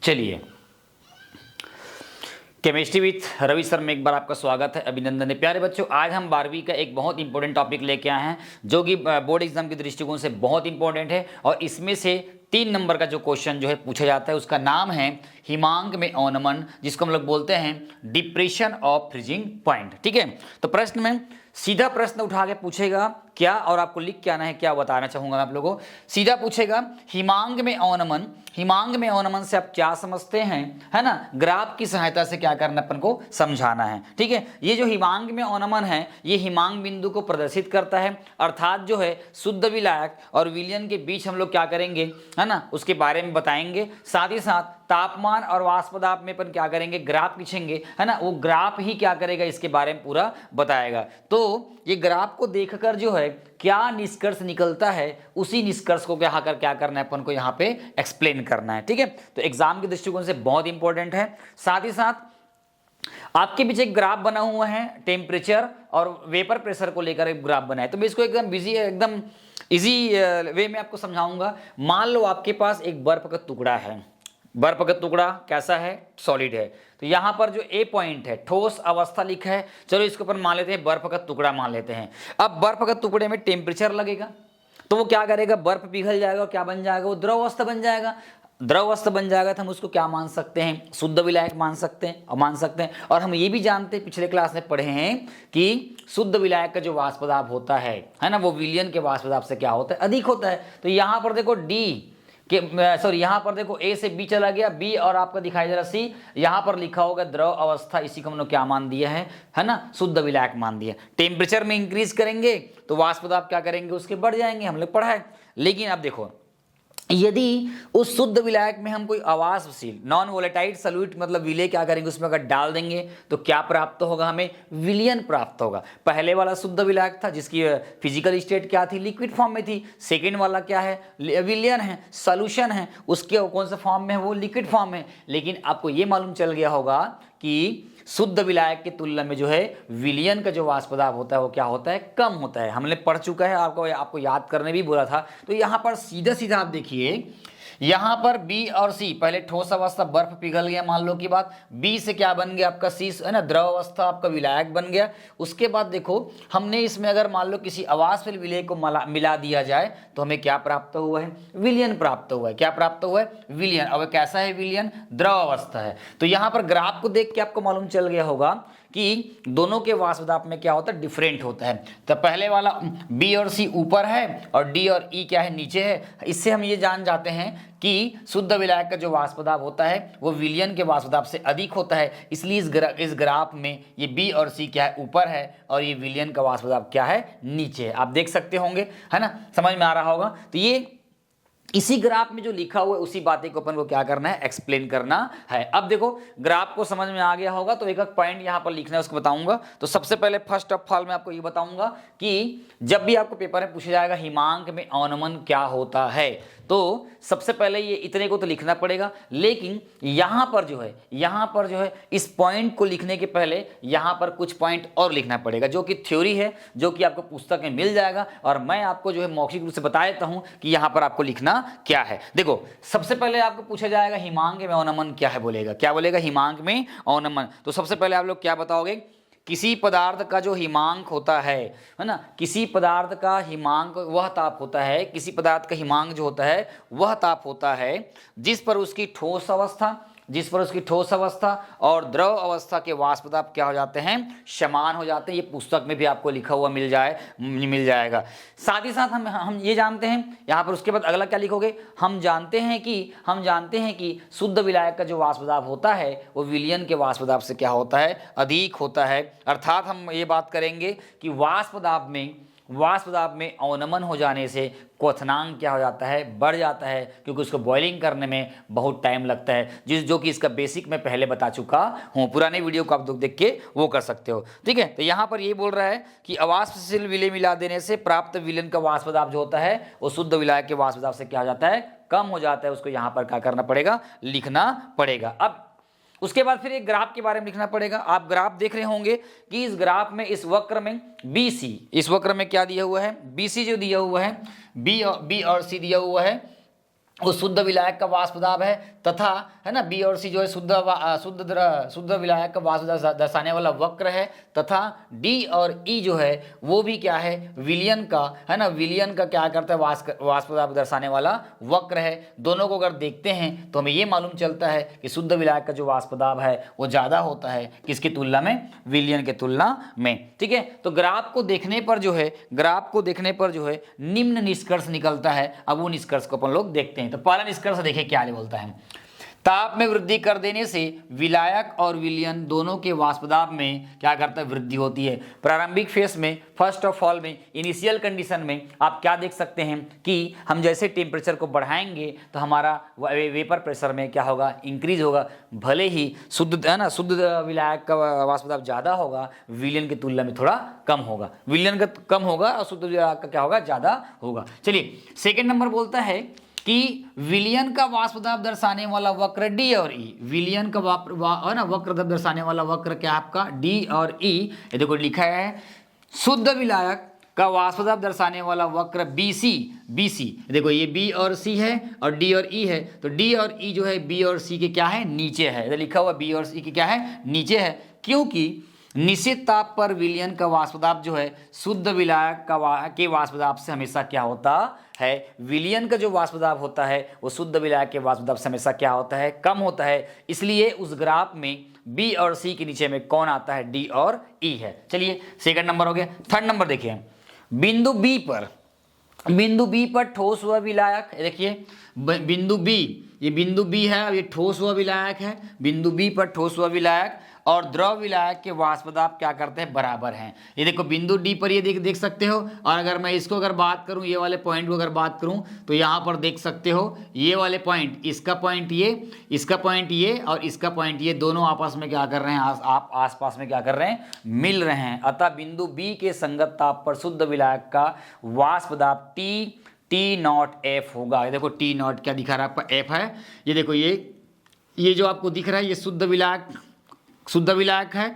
चलिए, chemistry with Ravi sir में एक बार आपका स्वागत है, अभिनंदन है। प्यारे बच्चों, आज हम 12वीं का एक बहुत इंपॉर्टेंट टॉपिक लेके आए हैं जो कि बोर्ड एग्जाम के दृष्टिकोण से बहुत इंपॉर्टेंट है और इसमें से 3 नंबर का जो क्वेश्चन जो है पूछा जाता है उसका नाम है हिमांक में अवनमन, जिसको हम लोग बोलते हैं डिप्रेशन ऑफ फ्रीजिंग पॉइंट। ठीक है, तो प्रश्न में सीधा प्रश्न उठा के पूछेगा क्या, और आपको लिख के आना है क्या बताना चाहूंगा मैं आप लोगों को। सीधा पूछेगा हिमांक में अवनमन, हिमांक में अवनमन से आप क्या समझते हैं, है ना। ग्राफ की सहायता से क्या करना अपन को समझाना है। ठीक है, ये जो हिमांक में अवनमन है ये हिमांक बिंदु को प्रदर्शित करता है, अर्थात जो है शुद्ध विलायक और विलयन के बीच हम लोग क्या करेंगे, है ना, उसके बारे में बताएंगे। साथ ही साथ तापमान और वाष्प दाब में अपन क्या करेंगे, ग्राफ खींचेंगे, है ना। वो ग्राफ ही क्या करेगा इसके बारे में पूरा बताएगा। तो ये ग्राफ को देखकर जो है क्या निष्कर्ष निकलता है उसी निष्कर्ष को क्या करना है अपन को यहाँ पे एक्सप्लेन करना है। ठीक है, तो एग्जाम के दृष्टिकोण से बहुत इंपॉर्टेंट है। साथ ही साथ आपके पीछे एक ग्राफ बना हुआ है, टेम्परेचर और वेपर प्रेशर को लेकर एक ग्राफ बना है। तो मैं इसको एकदम इजी वे में आपको समझाऊंगा। मान लो आपके पास एक बर्फ का टुकड़ा है, बर्फ का टुकड़ा कैसा है, सॉलिड है। तो यहां पर जो ए पॉइंट है ठोस अवस्था लिखा है, चलो इसको अपन मान लेते हैं बर्फ का टुकड़ा मान लेते हैं। अब बर्फ का टुकड़े में टेम्परेचर लगेगा तो वो क्या करेगा, बर्फ पिघल जाएगा, क्या बन जाएगा, वो द्रव अवस्था बन जाएगा। द्रव अवस्था बन जाएगा तो हम उसको क्या मान सकते हैं, शुद्ध विलायक मान सकते हैं। और हम ये भी जानते हैं, पिछले क्लास में पढ़े हैं कि शुद्ध विलायक का जो वाष्प दाब होता है ना, वो विलयन के वाष्प दाब से क्या होता है, अधिक होता है। तो यहां पर देखो यहाँ पर देखो ए से बी चला गया, बी और आपका दिखाई दे रहा सी, यहाँ पर लिखा होगा द्रव अवस्था, इसी को हम लोग क्या मान दिया है ना, शुद्ध विलायक मान दिया। टेम्परेचर में इंक्रीज करेंगे तो वाष्प दाब क्या करेंगे, उसके बढ़ जाएंगे, हम लोग पढ़ा है। लेकिन अब देखो यदि उस शुद्ध विलायक में हम कोई अवाष्पशील नॉन वोलेटाइल सॉल्यूट मतलब विलय क्या करेंगे उसमें अगर डाल देंगे तो क्या प्राप्त होगा, हमें विलयन प्राप्त होगा। पहले वाला शुद्ध विलायक था जिसकी फिजिकल स्टेट क्या थी, लिक्विड फॉर्म में थी। सेकेंड वाला क्या है, विलयन है, सॉल्यूशन है, उसके कौन सा फॉर्म में है, वो लिक्विड फॉर्म में। लेकिन आपको ये मालूम चल गया होगा कि शुद्ध विलायक की तुलना में जो है विलयन का जो वाष्प दाब होता है वो क्या होता है, कम होता है। हमने पढ़ चुका है, आपको याद करने भी बोला था। तो यहाँ पर सीधा सीधा आप देखिए, यहाँ पर बी और सी, पहले ठोस अवस्था बर्फ पिघल गया मान लो की बात, बी से क्या बन गया आपका सी, है ना, द्रव अवस्था आपका विलायक बन गया। उसके बाद देखो हमने इसमें अगर मान लो किसी अवाष्पशील विलय को मिला दिया जाए तो हमें क्या प्राप्त हुआ है, विलयन प्राप्त हुआ है। क्या प्राप्त हुआ है, विलयन। अब कैसा है विलयन, द्रव अवस्था है। तो यहाँ पर ग्राफ को देख के आपको मालूम चल गया होगा कि दोनों के वाष्प दाब में क्या होता है, डिफरेंट होता है। तो पहले वाला बी और सी ऊपर है और डी और ई क्या है, नीचे है। इससे हम ये जान जाते हैं कि शुद्ध विलायक का जो वाष्प दाब होता है वो विलयन के वाष्प दाब से अधिक होता है। इसलिए इस ग्राफ में ये बी और सी क्या है, ऊपर है, और ये विलयन का वाष्प दाब क्या है, नीचे है। आप देख सकते होंगे, है ना, समझ में आ रहा होगा। तो ये इसी ग्राफ में जो लिखा हुआ है उसी बातें को अपन को क्या करना है, एक्सप्लेन करना है। अब देखो ग्राफ को समझ में आ गया होगा तो एक एक पॉइंट यहां पर लिखना है, उसको बताऊंगा। तो सबसे पहले फर्स्ट ऑफ ऑल मैं आपको ये बताऊंगा कि जब भी आपको पेपर में पूछा जाएगा हिमांक में अवनमन क्या होता है, तो सबसे पहले ये इतने को तो लिखना पड़ेगा। लेकिन यहां पर जो है इस पॉइंट को लिखने के पहले यहां पर कुछ पॉइंट और लिखना पड़ेगा, जो कि थ्योरी है, जो कि आपको पुस्तक में मिल जाएगा। और मैं आपको जो है मौखिक रूप से बता देता हूं कि यहां पर आपको लिखना क्या है। देखो सबसे पहले आपको पूछा जाएगा हिमांक में अवनमन क्या है, क्या बोलेगा हिमांक में अवनमन। तो सबसे पहले आप लोग क्या बताओगे, किसी पदार्थ का जो हिमांक होता है ना, किसी पदार्थ का हिमांक वह ताप होता है, किसी पदार्थ का हिमांक जो होता है वह ताप होता है जिस पर उसकी ठोस अवस्था और द्रव अवस्था के वाष्प दाब क्या हो जाते हैं, समान हो जाते हैं। ये पुस्तक में भी आपको लिखा हुआ मिल जाएगा। साथ ही साथ हम ये जानते हैं, यहाँ पर उसके बाद अगला क्या लिखोगे, हम जानते हैं कि शुद्ध विलायक का जो वाष्प दाब होता है वो विलयन के वाष्प दाब से क्या होता है, अधिक होता है। अर्थात हम ये बात करेंगे कि वाष्प दाब में अवनमन हो जाने से क्वथनांक क्या हो जाता है, बढ़ जाता है, क्योंकि उसको बॉइलिंग करने में बहुत टाइम लगता है, जो कि इसका बेसिक मैं पहले बता चुका हूँ। पुराने वीडियो को आप लोग देख के वो कर सकते हो। ठीक है, तो यहाँ पर ये बोल रहा है कि अवाष्पशील विलय मिला देने से प्राप्त विलयन का वाष्प दाब जो होता है वो शुद्ध विलायक के वाष्प दाब से क्या हो जाता है, कम हो जाता है। उसको यहाँ पर क्या करना पड़ेगा, लिखना पड़ेगा। अब उसके बाद फिर एक ग्राफ के बारे में लिखना पड़ेगा। आप ग्राफ देख रहे होंगे कि इस ग्राफ में, इस वक्र में BC, इस वक्र में क्या दिया हुआ है, BC जो दिया हुआ है, बी और सी दिया हुआ है, वो शुद्ध विलायक का वाष्प दाब है तथा है ना बी और सी जो है शुद्ध विलायक का वाष्प पदाब दर्शाने वाला वक्र है, तथा डी और ई जो है वो भी क्या है, विलयन का, है ना, विलयन का क्या करता है, वाष्प पदाब दर्शाने वाला वक्र है। दोनों को अगर देखते हैं तो हमें ये मालूम चलता है कि शुद्ध विलायक का जो वाष्प पदाब है वो ज्यादा होता है किसकी तुलना में, विलयन के तुलना में। ठीक है, तो ग्राफ को देखने पर जो है निम्न निष्कर्ष निकलता है। अब वो निष्कर्ष को अपन लोग देखते हैं। तो पहला निष्कर्ष देखिए क्या बोलता है, ताप में वृद्धि कर देने से विलायक और विलयन दोनों के वाष्प पदाब में क्या करता है, वृद्धि होती है। प्रारंभिक फेस में, फर्स्ट ऑफ ऑल में, इनिशियल कंडीशन में आप क्या देख सकते हैं कि हम जैसे टेम्परेचर को बढ़ाएंगे तो हमारा वेपर प्रेशर में क्या होगा, इंक्रीज होगा। भले ही शुद्ध, है ना, शुद्ध विलायक का वाष्प पदाब ज़्यादा होगा, विलयन की तुलना में थोड़ा कम होगा, विलयन का कम होगा और शुद्ध विलायक का क्या होगा, ज़्यादा होगा। चलिए सेकेंड नंबर बोलता है कि विलयन का वाष्प पदाब दर्शाने वाला वक्र डी और ई, विलयन का है ना वक्र दर्शाने वाला वक्र क्या आपका, डी और ई। ये देखो लिखा है शुद्ध विलायक का वाष्प पदाब दर्शाने वाला वक्र बी सी। देखो ये बी और सी है और डी और ई है, तो डी और ई जो है बी और सी के क्या है, नीचे है। इधर लिखा हुआ बी और सी के क्या है, नीचे है, क्योंकि निश्चित ताप पर विलयन का वाष्प पदाब जो है शुद्ध विलायक के वाष्प पदाब से हमेशा क्या होता है, विलयन का जो वाष्प पदाब होता है वो शुद्ध विलायक के वाष्प पदाब से हमेशा क्या होता है, कम होता है। इसलिए उस ग्राफ में बी और सी के नीचे में कौन आता है, डी और ई है। चलिए सेकंड नंबर हो गया। थर्ड नंबर देखिए, बिंदु बी पर ठोस हुआ विलायक, देखिए बिंदु बी, ये बिंदु बी है, ये ठोस हुआ विलायक है। बिंदु बी पर ठोस हुआ विलायक और द्रव विलायक के वाष्प पदाब क्या करते हैं, बराबर हैं। ये देखो बिंदु डी पर ये देख सकते हो। और अगर मैं इसको अगर बात करूं, ये वाले पॉइंट को अगर बात करूं तो यहाँ पर देख सकते हो ये वाले पॉइंट, इसका पॉइंट ये, इसका पॉइंट ये और इसका पॉइंट ये, दोनों आपस में क्या कर रहे हैं, आप आसपास में क्या कर रहे हैं, मिल रहे हैं। अतः बिंदु बी के संगत ताप पर शुद्ध विलायक का वाष्प पदाब टी नॉट एफ होगा। ये देखो टी नॉट क्या दिखा रहा है आपका, एफ है। ये देखो ये जो आपको दिख रहा है ये शुद्ध विलायक है,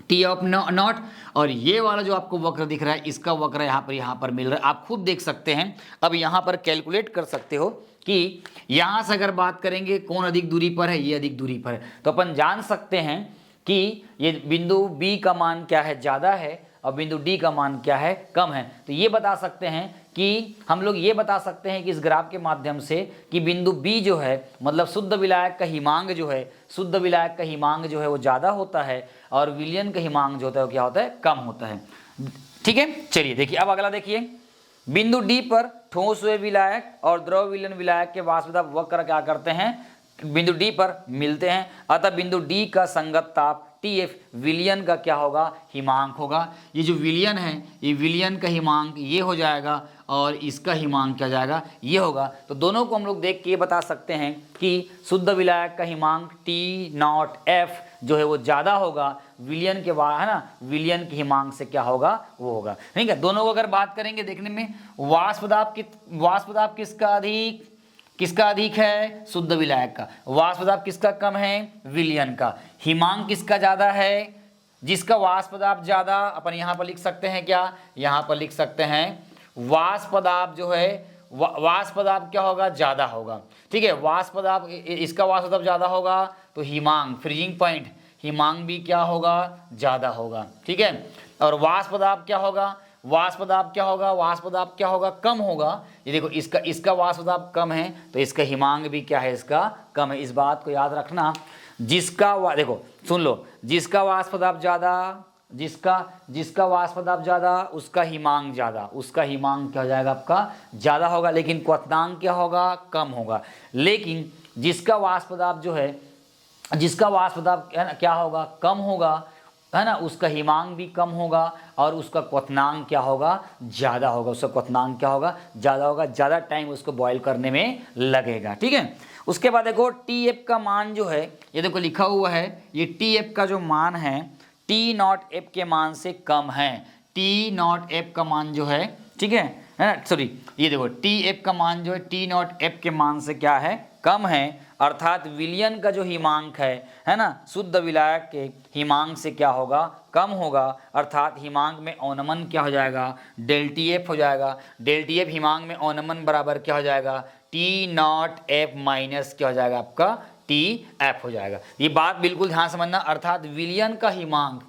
टी ऑफ नॉट। और ये वाला जो आपको वक्र दिख रहा है, इसका वक्र यहाँ पर मिल रहा है, आप खुद देख सकते हैं। अब यहाँ पर कैलकुलेट कर सकते हो कि यहाँ से अगर बात करेंगे कौन अधिक दूरी पर है, ये अधिक दूरी पर है, तो अपन जान सकते हैं कि ये बिंदु बी का मान क्या है, ज़्यादा है, और बिंदु डी का मान क्या है, कम है। तो ये बता सकते हैं कि हम लोग ये बता सकते हैं कि इस ग्राफ के माध्यम से कि बिंदु बी जो है मतलब शुद्ध विलायक का हिमांक जो है, शुद्ध विलायक का हिमांक जो है वो ज़्यादा होता है और विलयन का हिमांक जो होता है वो क्या होता है, कम होता है। ठीक है, चलिए देखिए अब अगला देखिए, बिंदु डी पर ठोस हुए विलायक और द्रव विलयन विलायक के वाष्प पदाब वक्र क्या करते हैं, बिंदु डी पर मिलते हैं। अतः बिंदु डी का संगत ताप टी एफ विलयन का क्या होगा, हिमांक होगा। ये जो विलयन है, ये विलयन का हिमांक ये हो जाएगा और इसका हिमांक क्या जाएगा, ये होगा। तो दोनों को हम लोग देख के ये बता सकते हैं कि शुद्ध विलायक का हिमांक टी नॉट एफ जो है वो ज़्यादा होगा, विलयन के बाद, है ना, विलयन के हिमांक से क्या होगा, वो होगा। ठीक है, दोनों को अगर बात करेंगे देखने में, वाष्प पदाब किसका अधिक है, शुद्ध विलायक का। वाष्प पदाब किसका कम है, विलयन का। हिमांक किसका ज़्यादा है, जिसका वाष्प पदाब ज़्यादा, अपन यहाँ पर लिख सकते हैं क्या, यहाँ पर लिख सकते हैं वाष्प पदाब जो है, वाष्प पदाब क्या होगा, ज़्यादा होगा। ठीक है, वाष्प पदाब, इसका वाष्प पदाब ज़्यादा होगा तो हिमांक, फ्रीजिंग पॉइंट, हिमांक भी क्या होगा, ज़्यादा होगा। ठीक है, और वाष्प पदाब क्या होगा, वाष्प पदाब क्या होगा, कम होगा। ये देखो इसका वाष्प पदाब कम है तो इसका हिमांक भी क्या है, इसका कम है। इस बात को याद रखना, देखो सुन लो, जिसका वाष्प पदाब ज़्यादा, जिसका वाष्प पदाब ज़्यादा उसका हिमांक ज़्यादा, उसका हिमांक क्या हो जाएगा आपका, ज़्यादा होगा, लेकिन क्वथनांक क्या होगा, कम होगा। लेकिन जिसका वाष्प पदाब जो है, जिसका वाष्प पदाब क्या होगा, कम होगा, है ना, उसका हिमांक भी कम होगा और उसका क्वथनांक क्या होगा, ज़्यादा होगा। उसका क्वथनांक क्या होगा, ज़्यादा होगा, ज़्यादा टाइम उसको बॉयल करने में लगेगा। ठीक है, उसके बाद देखो टी एफ का मान जो है, ये देखो लिखा हुआ है, ये टी एफ का जो मान है टी नॉट एफ के मान से कम है। टी नॉट एफ का मान जो है, ठीक है ना, सॉरी, ये देखो टी एफ का मान जो है टी नॉट एफ के मान से क्या है, कम है। अर्थात विलयन का जो हिमांक है ना, शुद्ध विलायक के हिमांक से क्या होगा, कम होगा। अर्थात हिमांक में अवनमन क्या हो जाएगा, डेल टी एफ हो जाएगा। डेल टी एफ हिमांक में अवनमन बराबर क्या हो जाएगा, टी नॉट एफ माइनस क्या हो जाएगा आपका टी एफ हो जाएगा। ये बात बिल्कुल ध्यान समझना, अर्थात विलयन का हिमांक,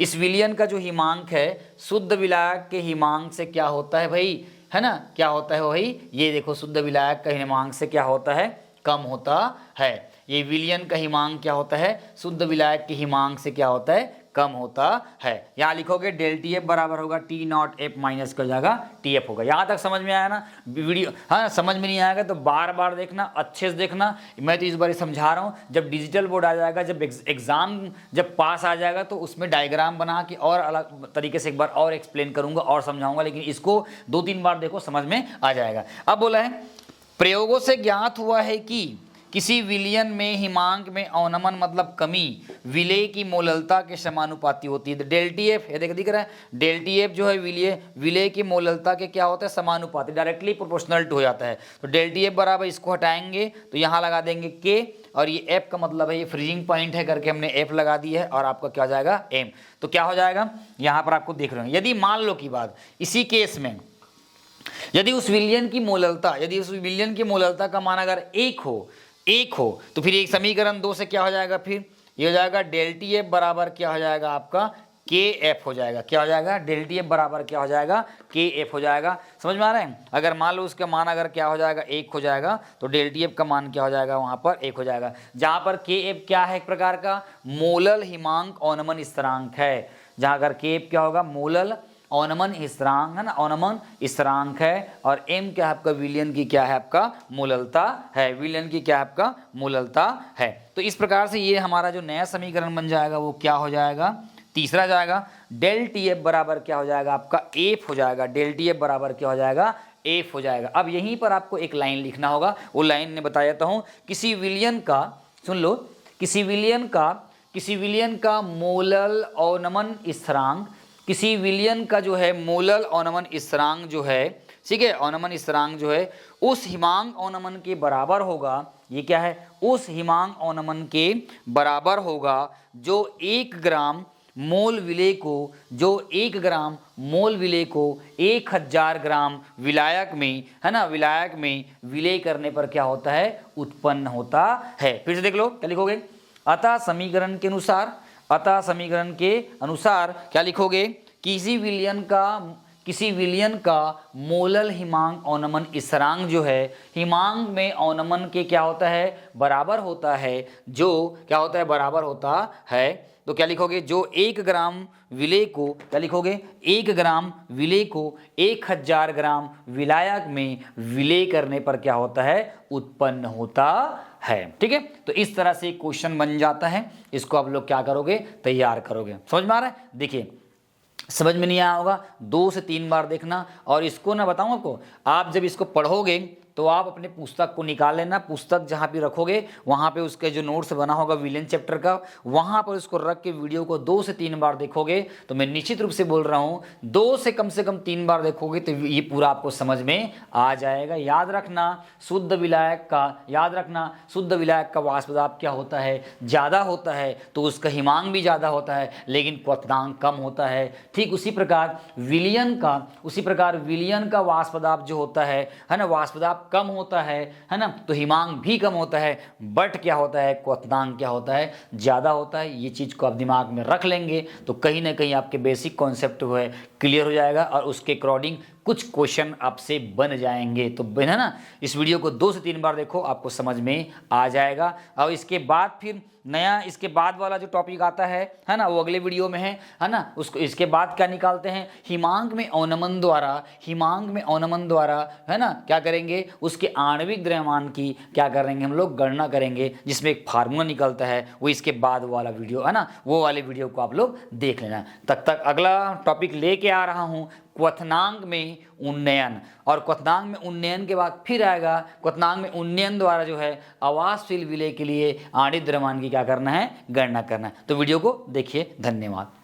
इस विलयन का जो हिमांक है शुद्ध विलायक के हिमांक से क्या होता है भाई, है ना, क्या होता है भाई, ये देखो शुद्ध विलायक का हिमांक से क्या होता है, कम होता है। ये विलयन का हिमांक क्या होता है, शुद्ध विलायक के हिमांक से क्या होता है, कम होता है। यहाँ लिखोगे डेल टी एफ बराबर होगा टी नॉट एफ माइनस कर जाएगा टी एफ होगा। यहाँ तक समझ में आया ना वीडियो, हाँ समझ में नहीं आएगा तो बार बार देखना, अच्छे से देखना। मैं तो इस बार समझा रहा हूँ, जब डिजिटल बोर्ड आ जाएगा, जब एग्जाम जब पास आ जाएगा तो उसमें डायग्राम बना के और अलग तरीके से एक बार और एक्सप्लेन करूंगा और समझाऊंगा, लेकिन इसको 2-3 बार देखो समझ में आ जाएगा। अब बोला है प्रयोगों से ज्ञात हुआ है कि किसी विलयन में हिमांक में अवनमन मतलब कमी विलेय की मोललता के समानुपाती होती है। डेल टी एफ, ये दिख रहा है, डेल टी एफ जो है विलेय की मोललता के क्या होता है, समानुपाती, डायरेक्टली प्रोपोर्शनल टू हो जाता है। तो डेल टी एफ बराबर, इसको हटाएंगे तो यहाँ लगा देंगे के, और ये एफ का मतलब है ये फ्रीजिंग पॉइंट है करके हमने एफ लगा दी है, और आपका क्या हो जाएगा एम। तो क्या हो जाएगा यहाँ पर आपको देख रहे हो, यदि मान लो की बात इसी केस में यदि उस विलयन की मोललता, यदि उस विलयन की मोललता का मान अगर एक हो तो फिर एक समीकरण 2 से क्या हो जाएगा, फिर ये हो जाएगा डेल टी एफ बराबर क्या हो जाएगा आपका के एफ हो जाएगा। क्या हो जाएगा, डेल टी एफ बराबर क्या हो जाएगा, के एफ हो जाएगा। समझ में आ रहा है, अगर मान लो उसका मान अगर क्या हो जाएगा 1 हो जाएगा तो डेल टी एफ का मान क्या हो जाएगा वहां पर 1 हो जाएगा, जहां पर के एफ क्या है, एक प्रकार का मोलल हिमांक अवनमन स्थिरांक है। जहां अगर के एफ क्या होगा, मोलल अवनमन स्थिरांक है ना, अवनमन स्थिरांक है, और एम क्या है आपका विलयन की क्या है आपका मोललता है, विलयन की क्या है आपका मोललता है। तो इस प्रकार से ये हमारा जो नया समीकरण बन जाएगा वो क्या हो जाएगा, तीसरा जाएगा डेल टी एफ बराबर क्या हो जाएगा आपका एफ हो जाएगा, डेल टी एफ बराबर क्या हो जाएगा एफ हो जाएगा। अब यहीं पर आपको एक लाइन लिखना होगा, वो लाइन ने बता देता हूँ, किसी विलयन का, सुन लो, किसी विलयन का मोलल अवनमन स्थिरांक, किसी विलयन का जो है मोलल अवनमन स्थिरांक जो है, ठीक है, अवनमन स्थिरांक जो है उस हिमांक अवनमन के बराबर होगा। ये क्या है, उस हिमांक अवनमन के बराबर होगा जो 1 ग्राम मोल विलेय को, जो 1 ग्राम मोल विलेय को 1000 ग्राम विलायक में, है ना, विलायक में विलेय करने पर क्या होता है, उत्पन्न होता है। फिर से देख लो, क्या लिखोगे, अतः समीकरण के अनुसार क्या लिखोगे, किसी विलयन का मोलल हिमांक अवनमन स्थिरांक जो है हिमांक में अवनमन के क्या होता है, बराबर होता है, जो क्या होता है, बराबर होता है। तो क्या लिखोगे, जो 1 ग्राम विलेय को, क्या लिखोगे, 1 ग्राम विलेय को 1000 ग्राम विलायक में विलेय करने पर क्या होता है, उत्पन्न होता है। ठीक है, तो इस तरह से क्वेश्चन बन जाता है, इसको आप लोग क्या करोगे, तैयार करोगे। समझ में आ रहा है, देखिए समझ में नहीं आया होगा 2 से 3 बार देखना, और इसको ना बताऊं आपको, आप जब इसको पढ़ोगे तो आप अपने पुस्तक को निकाल लेना, पुस्तक जहाँ पे रखोगे वहाँ पे उसके जो नोट्स बना होगा विलेन चैप्टर का, वहाँ पर उसको रख के वीडियो को 2 से 3 बार देखोगे तो मैं निश्चित रूप से बोल रहा हूँ 2 से कम 3 बार देखोगे तो ये पूरा आपको समझ में आ जाएगा। याद रखना शुद्ध विलायक का वाष्प दाब क्या होता है, ज़्यादा होता है तो उसका हिमांक भी ज़्यादा होता है लेकिन क्वथनांक कम होता है। ठीक उसी प्रकार विलयन का वाष्प दाब जो होता है ना, वाष्प दाब कम होता है ना, तो हिमांक भी कम होता है, बट क्या होता है, क्वथनांक क्या होता है, ज़्यादा होता है। ये चीज़ को आप दिमाग में रख लेंगे तो कहीं ना कहीं आपके बेसिक कॉन्सेप्ट जो है क्लियर हो जाएगा और उसके अकॉर्डिंग कुछ क्वेश्चन आपसे बन जाएंगे। तो है ना, इस वीडियो को 2 से 3 बार देखो, आपको समझ में आ जाएगा। और इसके बाद फिर नया, इसके बाद वाला जो टॉपिक आता है ना, वो अगले वीडियो में है ना, उसको इसके बाद क्या निकालते हैं, हिमांक में अवनमन द्वारा है ना, क्या करेंगे, उसके आणविक द्रव्यमान की क्या करेंगे हम लोग, गणना करेंगे, जिसमें एक फार्मूला निकलता है। वो इसके बाद वाला वीडियो है ना, वो वाले वीडियो को आप लोग देख लेना। तक अगला टॉपिक लेके आ रहा हूँ क्वथनांक में उन्नयन, और क्वथनांक में उन्नयन के बाद फिर आएगा क्वथनांक में उन्नयन द्वारा जो है आवासशील विलेय के लिए आणविक द्रव्यमान की क्या करना है, गणना करना है। तो वीडियो को देखिए, धन्यवाद।